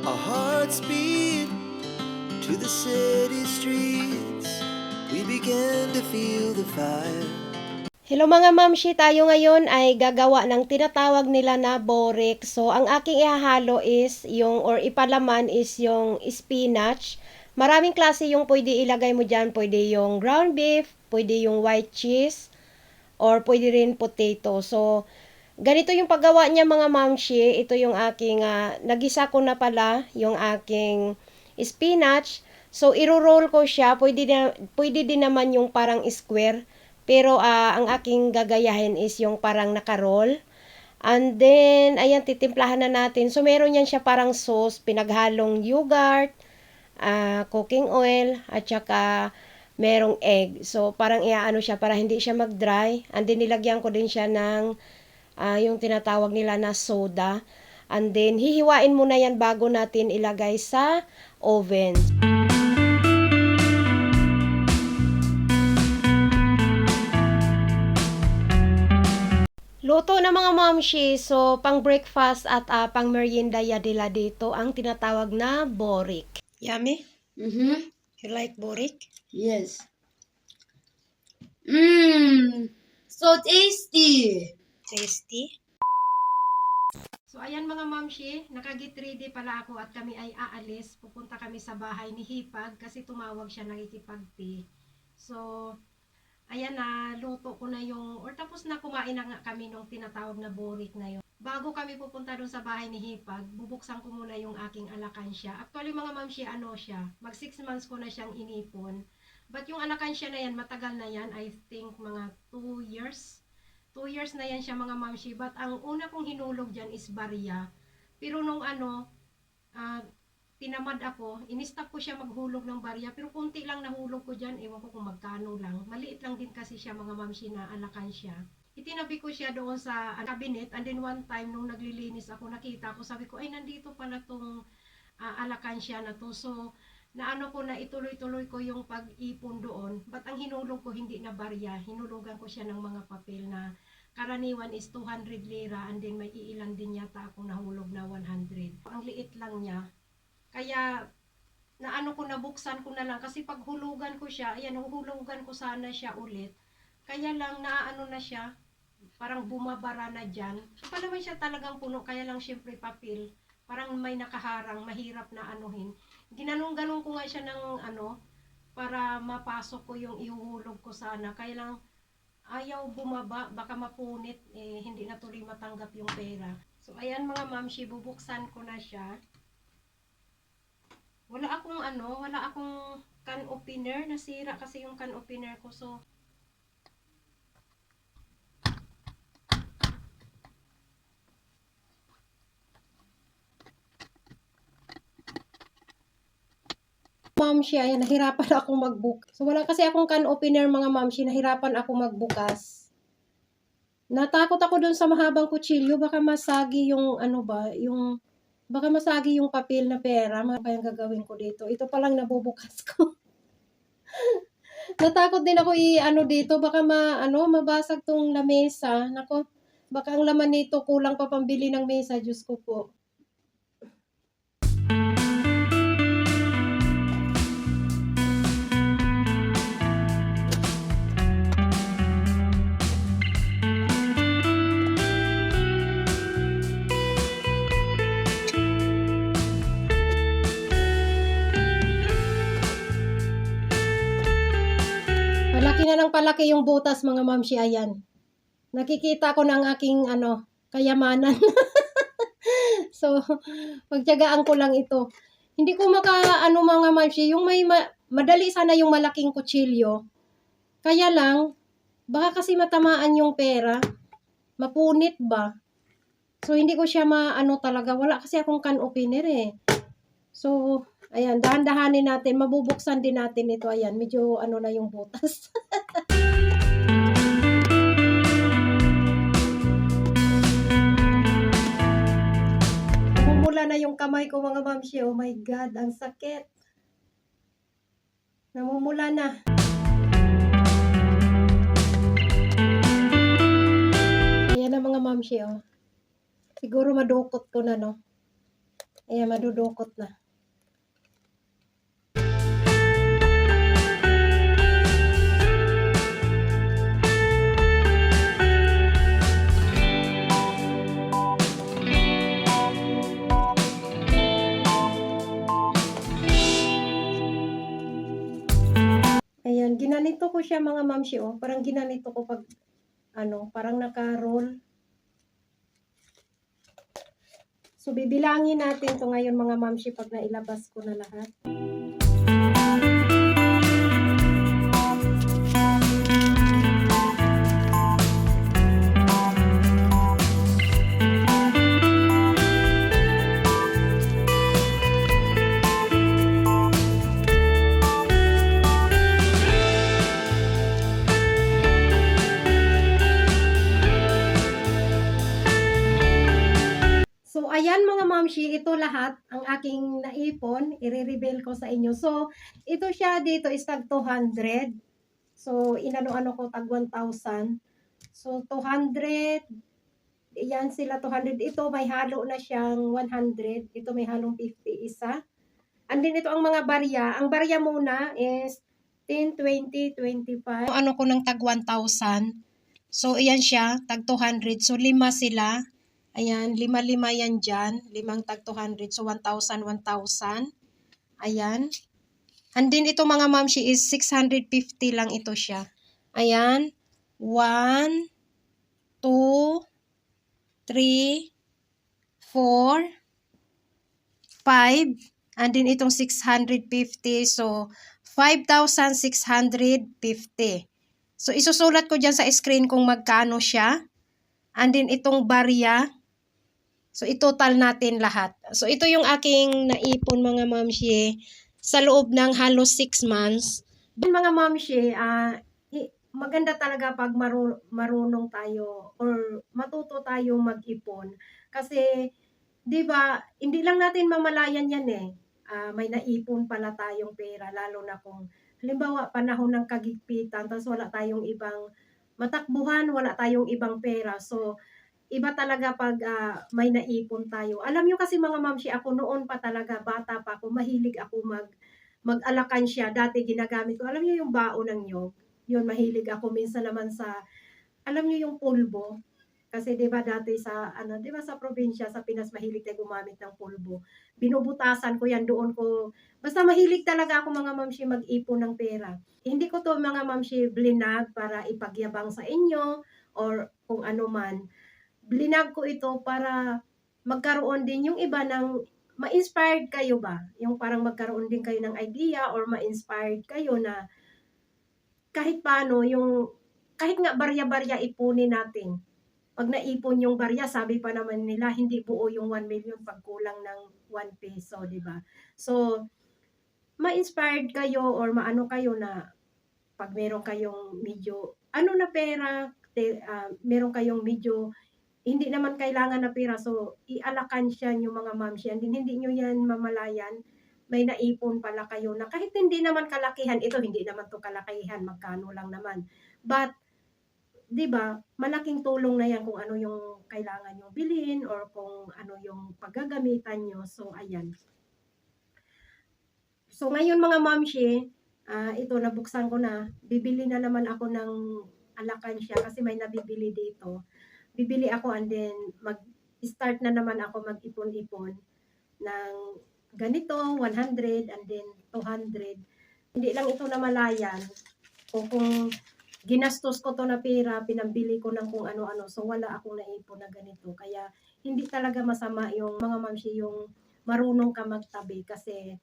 Our hearts beat to the city streets. We began to feel the fire. Hello mga mamshi, tayo ngayon ay gagawa ng tinatawag nila na borek. So, ang aking ihahalo is or ipalaman is yung spinach. Maraming klase yung pwede ilagay mo dyan. Pwede yung ground beef, pwede yung white cheese, or pwede rin potato. So, ganito yung paggawa niya mga mamshi. Ito yung aking, nagisa ko na pala yung aking spinach. So, iro-roll ko siya. Pwede din naman yung parang square. Pero ang aking gagayahin is yung parang naka-roll. And then, ayan, titimplahan na natin. So, meron yan siya parang sauce, pinaghalong yogurt, cooking oil, at saka merong egg. So, parang iaano siya para hindi siya mag-dry. And then, nilagyan ko din siya ng yung tinatawag nila na soda. And then, hihiwain muna yan bago natin ilagay sa oven. Luto na mga momshi. So, pang breakfast at pang merienda nila dito ang tinatawag na borik. Yummy? Mm-hmm. You like borik? Yes. Mmm. So tasty. Tasty? So, ayan mga momshi. Nakagit ready pala ako at kami ay aalis. Pupunta kami sa bahay ni Hipag kasi tumawag siya nakikipag-tea. So, ayan na, luto ko na tapos na kumain na nga kami nung tinatawag na borik na yun. Bago kami pupunta doon sa bahay ni Hipag, bubuksan ko muna yung aking alakansya. Actually mga mamshi, mag 6 months ko na siyang inipon. But yung alakansya na yan, matagal na yan, I think mga 2 years. 2 years na yan siya mga mamshi. But ang una kong hinulog dyan is barya. Pero nung tinamad ako, in-stop ko siya maghulog ng barya, pero konti lang nahulog ko dyan, ewan ko kung magkano lang. Maliit lang din kasi siya mga mamshi na alakan-siya. Itinabi ko siya doon sa cabinet, and then one time nung naglilinis ako, nakita ko, sabi ko, ay nandito pala tong alakan-siya na to. So, naano ko na ituloy-tuloy ko yung pag-ipon doon, but ang hinulog ko hindi na barya, hinulugan ko siya ng mga papel na karaniwan is 200 lira, and then may iilan din yata akong nahulog na 100. Ang liit lang niya. Kaya, nabuksan ko na lang. Kasi pag hulugan ko siya, ayan, hulugan ko sana siya ulit. Kaya lang, na siya, parang bumabara na dyan. Pa naman siya talagang puno, kaya lang syempre papel. Parang may nakaharang, mahirap na anuhin. Ginanong-ganong ko nga siya ng para mapasok ko yung ihuhulog ko sana. Kaya lang, ayaw bumaba, baka mapunit, hindi na tuloy matanggap yung pera. So, ayan mga mamshi, bubuksan ko na siya. Wala akong can opener. Nasira kasi yung can opener ko. So, mamshi, ayan, nahirapan akong magbukas. So, wala kasi akong can opener mga mamshi, nahirapan akong magbukas. Natakot ako dun sa mahabang kutsilyo, baka masagi yung baka masagi yung papel na pera. Mga kayang gagawin ko dito. Ito pa lang nabubukas ko. Natakot din ako dito, baka mabasag tong lamesa. Nako, baka ang laman nito kulang pa pambili ng mesa, Diyos ko po. Palaki na ng palaki yung butas mga mamshi, ayan. Nakikita ko na ang aking kayamanan. So, pagtiyagaan ko lang ito. Hindi ko mga mamshi, yung madali sana yung malaking kutsilyo. Kaya lang, baka kasi matamaan yung pera. Mapunit ba? So, hindi ko siya talaga. Wala kasi akong can opener eh. So, ayan, dahan-dahanin natin. Mabubuksan din natin ito. Ayan, medyo na yung butas. Namumula na yung kamay ko mga mamshi. Oh my God, ang sakit. Namumula na. Ayan na mga mamshi, oh. Siguro madukot ko na, no? Ayan, madudukot na. Ayan, ginanito ko siya mga mamshi, oh. Parang ginanito ko pag, parang naka-roll. So, bibilangin natin to ngayon mga mamshi pag nailabas ko na lahat. So, ayan mga mamshi, ito lahat ang aking naipon, i-reveal ko sa inyo. So, ito siya dito is tag 200. So, inano-ano ko tag 1,000. So, 200, yan sila 200. Ito may halo na siyang 100. Ito may halong 50 isa. And then ito ang mga barya. Ang barya muna is 10, 20, 25. Ano ko ng tag 1,000. So, iyan siya, tag 200. So, 5 sila. Ayan, 5 yan dyan. 5 tag 200. So, 1,000, 1,000. Ayan. And then, ito mga mamshi is 650 lang ito siya. Ayan. 1, 2, 3, 4, 5. And then, itong 650. So, 5,650. So, isusulat ko dyan sa screen kung magkano siya. And then, itong barya. So, itotal natin lahat. So, ito yung aking naipon mga mamshi sa loob ng halos 6 months. Then, mga mamshi, maganda talaga pag marunong tayo or matuto tayo mag-ipon. Kasi, di ba, hindi lang natin mamalayan yan eh. May naipon pala tayong pera, lalo na kung, halimbawa, panahon ng kagigpitan, tapos wala tayong ibang matakbuhan, wala tayong ibang pera. So, iba talaga pag may naipon tayo. Alam nyo kasi mga mamshi, ako noon pa talaga, bata pa ako, mahilig ako mag-alakan siya. Dati ginagamit ko, alam nyo yung baon ng nyog? Yun, mahilig ako. Minsan naman sa, alam nyo yung pulbo? Kasi 'di ba dati sa 'di ba sa probinsya sa Pinas mahilig tayo gumamit ng pulbo. Binubutasan ko 'yan doon ko. Basta mahilig talaga ako mga mamshi mag-ipon ng pera. Hindi ko to mga mamshi blinag para ipagyabang sa inyo or kung ano man. Blinag ko ito para magkaroon din yung iba ng ma-inspired kayo ba? Yung parang magkaroon din kayo ng idea or ma-inspired kayo na kahit paano yung kahit nga barya-barya ipunin natin. Pag naipon yung barya, sabi pa naman nila, hindi buo yung 1 million pag kulang ng 1 peso, di ba? So, ma-inspired kayo or maano kayo na pag meron kayong medyo, na pera, meron kayong medyo, hindi naman kailangan na pera, so, ialakan siya yung mga mamshi, and hindi nyo yan mamalayan, may naipon pala kayo na kahit hindi naman kalakihan, ito hindi naman to kalakihan, magkano lang naman. But, 'di ba, malaking tulong na 'yan kung ano yung kailangan nyo bilhin or kung ano yung paggagamitan nyo. So, ayan. So, ngayon mga mamshi, ito nabuksan ko na. Bibili na naman ako ng alakan siya kasi may nabibili dito. Bibili ako and then mag-start na naman ako mag-ipon-ipon ng ganito, 100 and then 200. Hindi lang ito namalayan. O kung ginastos ko to na pera, pinambili ko ng kung ano-ano. So, wala akong naipon na ganito. Kaya, hindi talaga masama yung mga mamshi yung marunong ka magtabi. Kasi,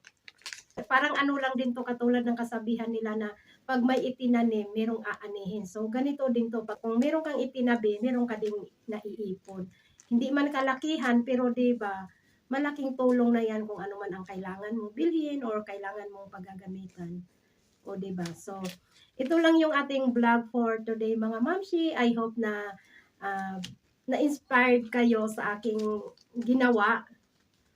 parang ano lang din to, katulad ng kasabihan nila na pag may itinanim, merong aanihin. So, ganito din to. Pag kung meron kang itinabi, meron ka ding naiipon. Hindi man kalakihan, pero diba, malaking tulong na yan kung ano man ang kailangan mong bilhin or kailangan mong paggagamitan. O, diba? So, ito lang yung ating vlog for today mga mamshi. I hope na na-inspired kayo sa aking ginawa.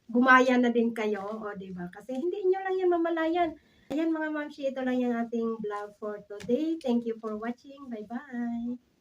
Gumaya na din kayo, o diba? Kasi hindi nyo lang yan mamalayan. Ayan mga mamshi, ito lang yung ating vlog for today. Thank you for watching. Bye-bye!